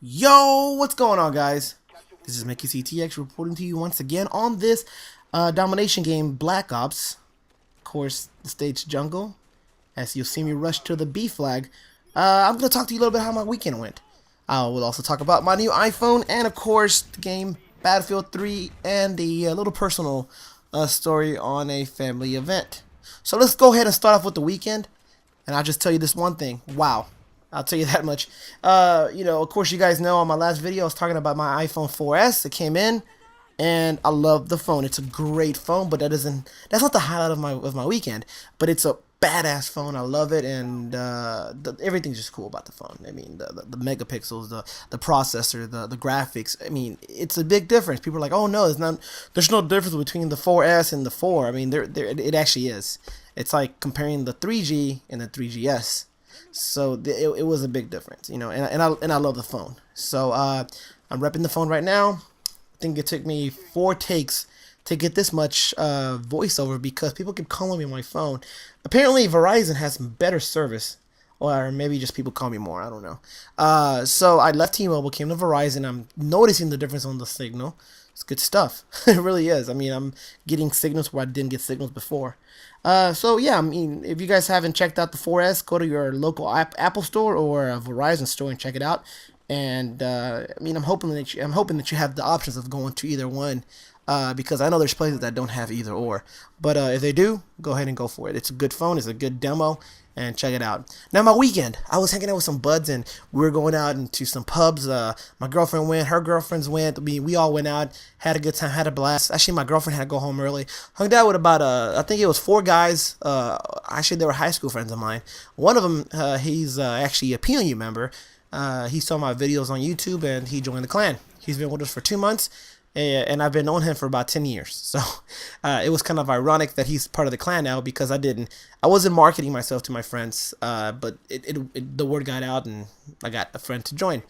Yo, what's going on, guys? This is Mickeyctx reporting to you once again on this domination game, Black Ops. Of course, the stage jungle. As you'll see me rush to the B flag. I'm going to talk to you a little bit how my weekend went. I will also talk about my new iPhone and, of course, the game Battlefield 3 and the little personal story on a family event. So let's go ahead and start off with the weekend. And I'll just tell you this one thing. Wow. I'll tell you that much. Of course, you guys know on my last video I was talking about my iPhone 4S. It came in, and I love the phone. It's a great phone, but that's not the highlight of my weekend. But it's a badass phone. I love it, and everything's just cool about the phone. I mean, the megapixels, the processor, the graphics. I mean, it's a big difference. People are like, oh no, there's no difference between the 4S and the 4. I mean, it actually is. It's like comparing the 3G and the 3GS. So it was a big difference, and I love the phone. So I'm repping the phone right now. I think it took me 4 takes to get this much voiceover because people keep calling me on my phone. Apparently Verizon has better service, or maybe just people call me more. I don't know. So I left T-Mobile, came to Verizon. I'm noticing the difference on the signal. It's good stuff. It really is. I mean, I'm getting signals where I didn't get signals before. So yeah, I mean, if you guys haven't checked out the 4S, go to your local Apple store or a Verizon store and check it out. And I mean, I'm hoping that you have the options of going to either one, because I know there's places that don't have either or. But if they do, go ahead and go for it. It's a good phone. It's a good demo. And check it out. Now, my weekend, I was hanging out with some buds, and we were going out into some pubs. My girlfriend went, her girlfriends went. We all went out, had a good time, had a blast. Actually, my girlfriend had to go home early. Hung out with about, I think it was 4 guys. Actually, they were high school friends of mine. One of them, he's actually a PNU member. He saw my videos on YouTube, and he joined the clan. He's been with us for 2 months. And I've been knowing him for about 10 years. So it was kind of ironic that he's part of the clan now, because I wasn't marketing myself to my friends, but the word got out and I got a friend to join.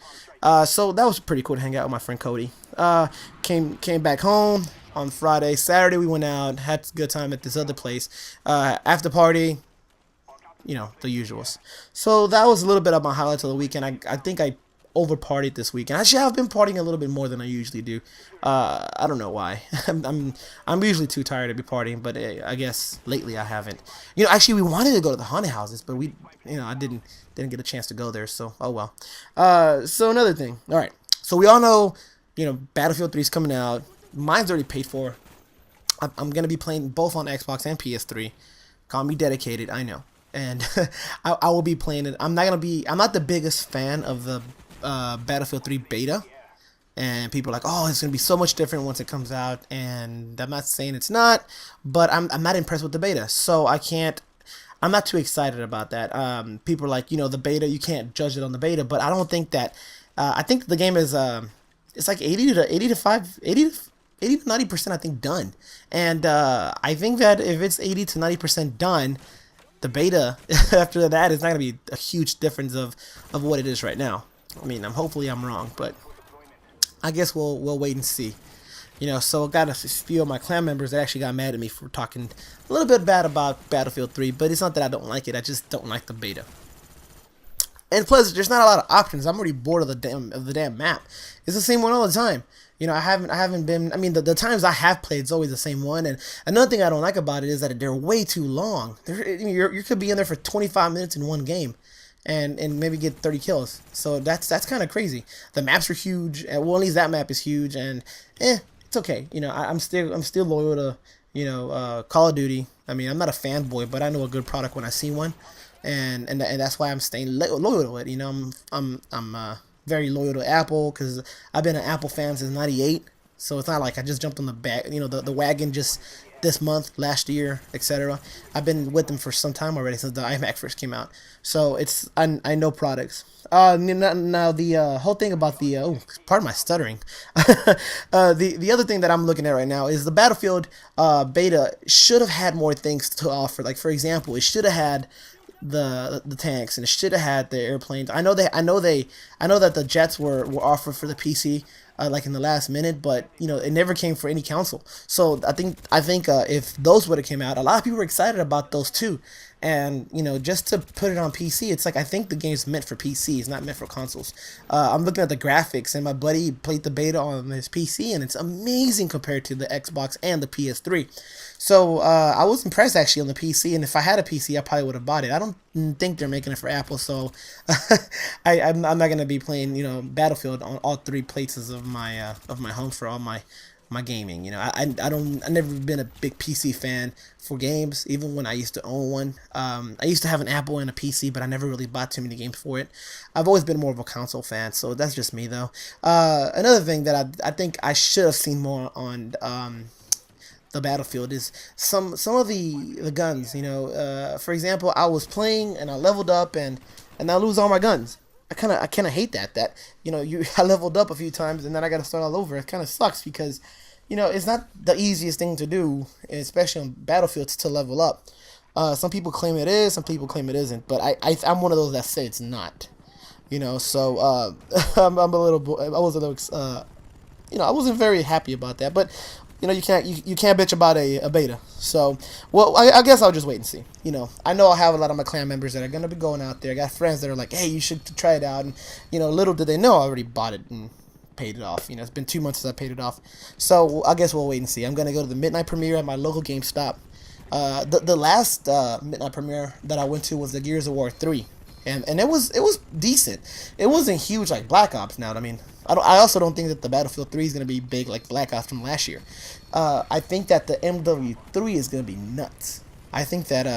So that was pretty cool to hang out with my friend Cody. Came back home on Friday. Saturday we went out, had a good time at this other place. After party, the usuals. So that was a little bit of my highlights of the weekend. I think I over partied this weekend. Actually, I've been partying a little bit more than I usually do. I don't know why. I'm usually too tired to be partying, but I guess lately I haven't. Actually, we wanted to go to the haunted houses, but I didn't get a chance to go there. So oh well. So another thing. All right. So we all know, Battlefield 3 is coming out. Mine's already paid for. I'm gonna be playing both on Xbox and PS3. Call me dedicated. I know. And I will be playing it. I'm not the biggest fan of the Battlefield 3 beta, and people are like, oh, it's gonna be so much different once it comes out, and I'm not saying it's not, but I'm not impressed with the beta, so I'm not too excited about that. People are like, the beta, you can't judge it on the beta, but I don't think that. I think the game is it's like 80 to 90%, I think, done, and I think that if it's 80 to 90% done, the beta after that is not going to be a huge difference of what it is right now. I mean, hopefully I'm wrong, but I guess we'll wait and see. So I got a few of my clan members that actually got mad at me for talking a little bit bad about Battlefield 3, but it's not that I don't like it. I just don't like the beta. And plus, there's not a lot of options. I'm already bored of the damn map. It's the same one all the time. I haven't been. I mean, the times I have played, it's always the same one. And another thing I don't like about it is that they're way too long. You could be in there for 25 minutes in one game, and maybe get 30 kills. So that's kind of crazy. The maps are huge. Well, at least that map is huge, and it's okay. I'm still loyal to Call of Duty. I mean, I'm not a fanboy, but I know a good product when I see one, and that's why I'm staying loyal to it. I'm very loyal to Apple, because I've been an Apple fan since '98. So it's not like I just jumped on the wagon just this month, last year, etc. I've been with them for some time already, since the iMac first came out. So I know products. Now the whole thing about the pardon my stuttering. The other thing that I'm looking at right now is the Battlefield beta should have had more things to offer. Like, for example, it should have had the tanks, and it should have had the airplanes. I know that the jets were offered for the PC. like in the last minute, but you know, it never came for any console. So I think if those would have came out, a lot of people were excited about those too. And you know, just to put it on PC, it's like I think the game's meant for PC. It's not meant for consoles. I'm looking at the graphics, and my buddy played the beta on his PC, and it's amazing compared to the Xbox and the PS3. So I was impressed actually on the PC, and if I had a PC, I probably would have bought it. I don't think they're making it for Apple, so I'm not gonna be playing, you know, Battlefield on all three places of my home for all my gaming. You know, I've never been a big PC fan for games, even when I used to own one. I used to have an Apple and a PC, but I never really bought too many games for it. I've always been more of a console fan, so that's just me though. Another thing that I think I should have seen more on the Battlefield is some of the guns. You know, for example, I was playing and I leveled up and I lose all my guns. I kind of hate that you know, I leveled up a few times and then I got to start all over. It kind of sucks because, you know, it's not the easiest thing to do, especially on Battlefields, to level up. Some people claim it is, some people claim it isn't, but I'm one of those that say it's not. You know, so I was a little you know, I wasn't very happy about that, but you know, you can't bitch about a beta. So, well, I guess I'll just wait and see. You know, I know I'll have a lot of my clan members that are gonna be going out there. I got friends that are like, hey, you should try it out, and you know, little did they know I already bought it and paid it off. You know, it's been 2 months since I paid it off. So I guess we'll wait and see. I'm gonna go to the midnight premiere at my local GameStop. The last midnight premiere that I went to was the Gears of War 3. And it was decent. It wasn't huge like Black Ops now. I mean, I also don't think that the Battlefield 3 is going to be big like Black Ops from last year. I think that the MW3 is going to be nuts. I think that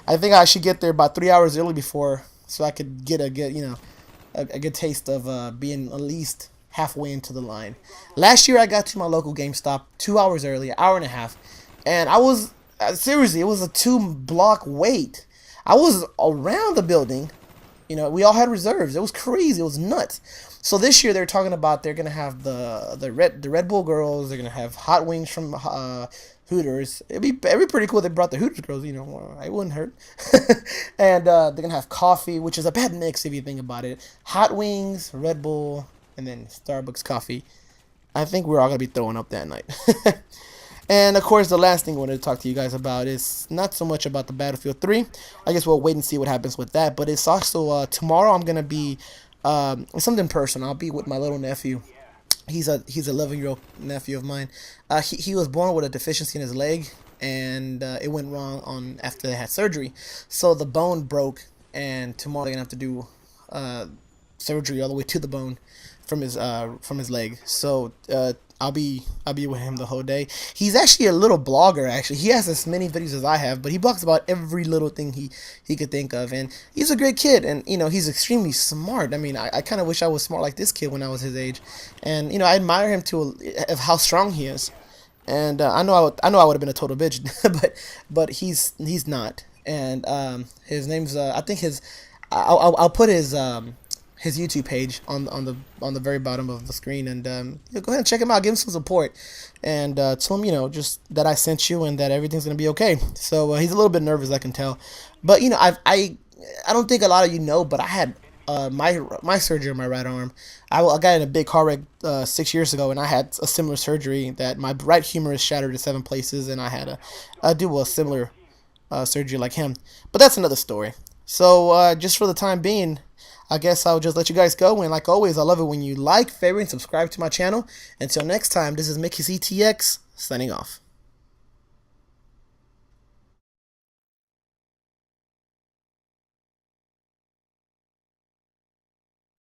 I think I should get there about 3 hours early before, so I could get a good, you know, a good taste of being at least halfway into the line. Last year I got to my local GameStop 2 hours early, an hour and a half, and I was seriously, it was a 2-block wait. I was around the building. You know, we all had reserves. It was crazy. It was nuts. So this year they're talking about they're gonna have the Red Bull girls. They're gonna have hot wings from Hooters. It'd be pretty cool if they brought the Hooters girls. You know, it wouldn't hurt. And they're gonna have coffee, which is a bad mix if you think about it. Hot wings, Red Bull, and then Starbucks coffee. I think we're all gonna be throwing up that night. And of course, the last thing I wanted to talk to you guys about is not so much about the Battlefield 3. I guess we'll wait and see what happens with that. But it's also tomorrow. I'm gonna be something personal. I'll be with my little nephew. He's a 11-year-old nephew of mine. He was born with a deficiency in his leg, and it went wrong after they had surgery. So the bone broke, and tomorrow they're gonna have to do surgery all the way to the bone from his leg. So I'll be with him the whole day. He's actually a little blogger. Actually, he has as many videos as I have, but he blogs about every little thing he could think of, and he's a great kid. And you know, he's extremely smart. I mean, I kind of wish I was smart like this kid when I was his age. And you know, I admire him of how strong he is. And I know I would have been a total bitch, but he's not. And his name's I think I'll put his YouTube page on the very bottom of the screen, and go ahead and check him out, give him some support, and tell him, you know, just that I sent you and that everything's gonna be okay. So he's a little bit nervous, I can tell, but you know, I don't think a lot of you know, but I had my surgery on my right arm. I got in a big car wreck 6 years ago, and I had a similar surgery that my right humerus shattered in 7 places, and I had to do a similar surgery like him. But that's another story. So just for the time being, I guess I'll just let you guys go. And like always, I love it when you like, favorite, and subscribe to my channel. Until next time, this is Mickeyctx signing off.